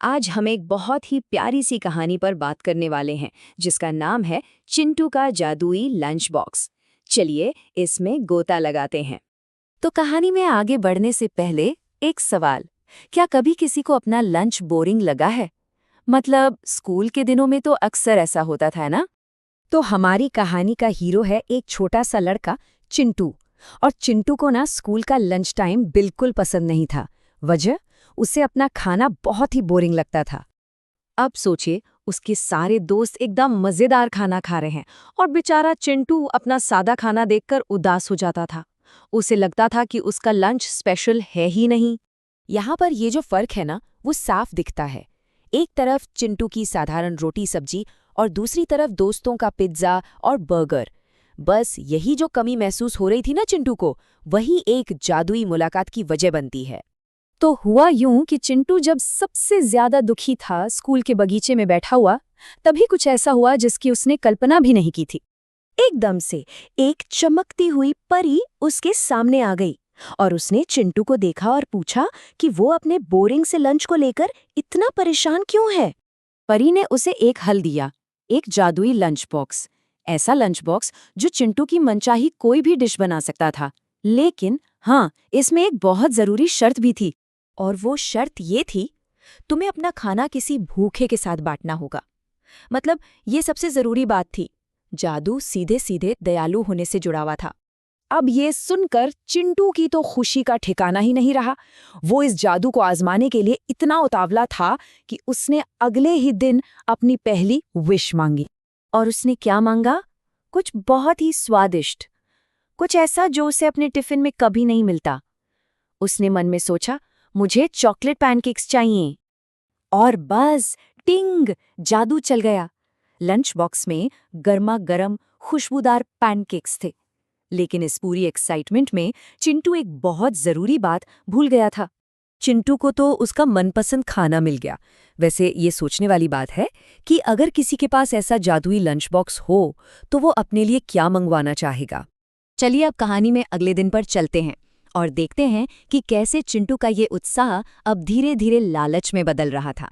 आज हम एक बहुत ही प्यारी सी कहानी पर बात करने वाले हैं जिसका नाम है चिंटू का जादुई लंच बॉक्स। चलिए इसमें गोता लगाते हैं। तो कहानी में आगे बढ़ने से पहले एक सवाल, क्या कभी किसी को अपना लंच बोरिंग लगा है? मतलब स्कूल के दिनों में तो अक्सर ऐसा होता था ना। तो हमारी कहानी का हीरो है एक छोटा सा लड़का चिंटू। और चिंटू को ना स्कूल का लंच टाइम बिल्कुल पसंद नहीं था। वजह, उसे अपना खाना बहुत ही बोरिंग लगता था। अब सोचिए, उसके सारे दोस्त एकदम मजेदार खाना खा रहे हैं और बेचारा चिंटू अपना सादा खाना देखकर उदास हो जाता था। उसे लगता था कि उसका लंच स्पेशल है ही नहीं। यहाँ पर ये जो फर्क है ना, वो साफ दिखता है। एक तरफ चिंटू की साधारण रोटी सब्जी और दूसरी तरफ दोस्तों का पिज्ज़ा और बर्गर। बस यही जो कमी महसूस हो रही थी ना चिंटू को, वही एक जादुई मुलाकात की वजह बनती है। तो हुआ यूं कि चिंटू जब सबसे ज्यादा दुखी था स्कूल के बगीचे में बैठा हुआ, तभी कुछ ऐसा हुआ जिसकी उसने कल्पना भी नहीं की थी। एकदम से एक चमकती हुई परी उसके सामने आ गई और उसने चिंटू को देखा और पूछा कि वो अपने बोरिंग से लंच को लेकर इतना परेशान क्यों है। परी ने उसे एक हल दिया, एक जादुई लंच बॉक्स। ऐसा लंच बॉक्स जो चिंटू की मनचाही कोई भी डिश बना सकता था। लेकिन हाँ, इसमें एक बहुत जरूरी शर्त भी थी। और वो शर्त ये थी, तुम्हें अपना खाना किसी भूखे के साथ बांटना होगा। मतलब ये सबसे जरूरी बात थी। जादू सीधे सीधे दयालु होने से जुड़ा हुआ था। अब ये सुनकर चिंटू की तो खुशी का ठिकाना ही नहीं रहा। वो इस जादू को आजमाने के लिए इतना उतावला था कि उसने अगले ही दिन अपनी पहली विश मांगी। और उसने क्या मांगा? कुछ बहुत ही स्वादिष्ट, कुछ ऐसा जो उसे अपने टिफिन में कभी नहीं मिलता। उसने मन में सोचा, मुझे चॉकलेट पैनकेक्स चाहिए। और बस टिंग, जादू चल गया। लंच बॉक्स में गर्मा गर्म खुशबूदार पैनकेक्स थे। लेकिन इस पूरी एक्साइटमेंट में चिंटू एक बहुत जरूरी बात भूल गया था। चिंटू को तो उसका मनपसंद खाना मिल गया। वैसे ये सोचने वाली बात है कि अगर किसी के पास ऐसा जादुई लंच बॉक्स हो तो वो अपने लिए क्या मंगवाना चाहेगा। चलिए अब कहानी में अगले दिन पर चलते हैं और देखते हैं कि कैसे चिंटू का ये उत्साह अब धीरे धीरे लालच में बदल रहा था।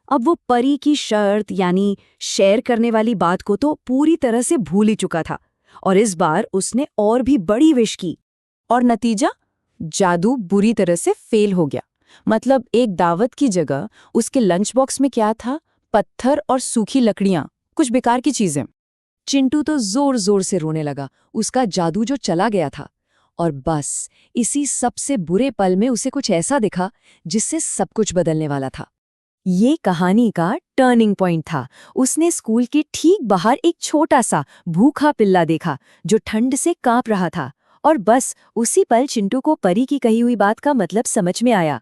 अब वो परी की शर्त यानी शेयर करने वाली बात को तो पूरी तरह से भूल ही चुका था। और इस बार उसने और भी बड़ी विश की। और नतीजा, जादू बुरी तरह से फेल हो गया। मतलब एक दावत की जगह उसके लंच बॉक्स में क्या था? पत्थर और सूखी लकड़ियां, कुछ बेकार की चीजें। चिंटू तो जोर जोर से रोने लगा। उसका जादू जो चला गया था। और बस इसी सबसे बुरे पल में उसे कुछ ऐसा दिखा जिससे सब कुछ बदलने वाला था। ये कहानी का टर्निंग पॉइंट था। उसने स्कूल के ठीक बाहर एक छोटा सा भूखा पिल्ला देखा जो ठंड से कांप रहा था। और बस उसी पल चिंटू को परी की कही हुई बात का मतलब समझ में आया।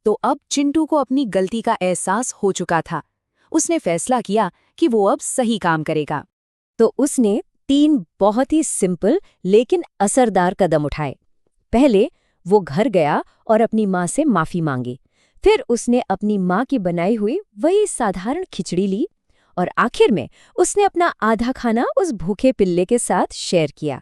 तो अब चिंटू को अपनी गलती का एहसास हो चुका था। उसने फैसला किया कि वो अब सही काम करेगा। तो उसने 3 बहुत ही सिंपल लेकिन असरदार कदम उठाए। पहले वो घर गया और अपनी माँ से माफी मांगी। फिर उसने अपनी माँ की बनाई हुई वही साधारण खिचड़ी ली। और आखिर में उसने अपना आधा खाना उस भूखे पिल्ले के साथ शेयर किया।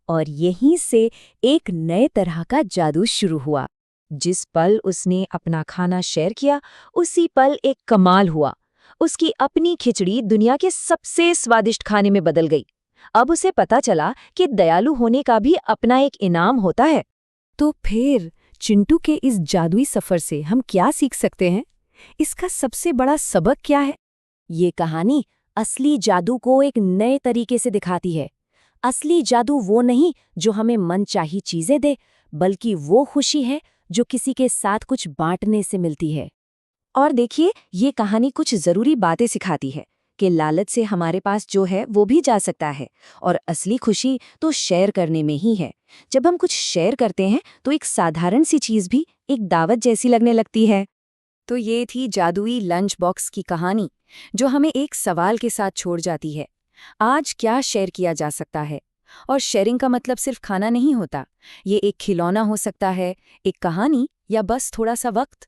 और यहीं से एक नए तरह का जादू शुरू हुआ। जिस पल उसने अपना खाना शेयर किया, उसी पल एक कमाल हुआ। उसकी अपनी खिचड़ी दुनिया के सबसे स्वादिष्ट खाने में बदल गई। अब उसे पता चला कि दयालु होने का भी अपना एक इनाम होता है। तो फिर चिंटू के इस जादुई सफर से हम क्या सीख सकते हैं? इसका सबसे बड़ा सबक क्या है? ये कहानी असली जादू को एक नए तरीके से दिखाती है। असली जादू वो नहीं जो हमें मनचाही चीजें दे, बल्कि वो खुशी है जो किसी के साथ कुछ बांटने से मिलती है। और देखिए, ये कहानी कुछ जरूरी बातें सिखाती है कि लालच से हमारे पास जो है वो भी जा सकता है। और असली खुशी तो शेयर करने में ही है। जब हम कुछ शेयर करते हैं तो एक साधारण सी चीज भी एक दावत जैसी लगने लगती है। तो ये थी जादुई लंच बॉक्स की कहानी, जो हमें एक सवाल के साथ छोड़ जाती है। आज क्या शेयर किया जा सकता है? और शेयरिंग का मतलब सिर्फ खाना नहीं होता। ये एक खिलौना हो सकता है, एक कहानी, या बस थोड़ा सा वक्त।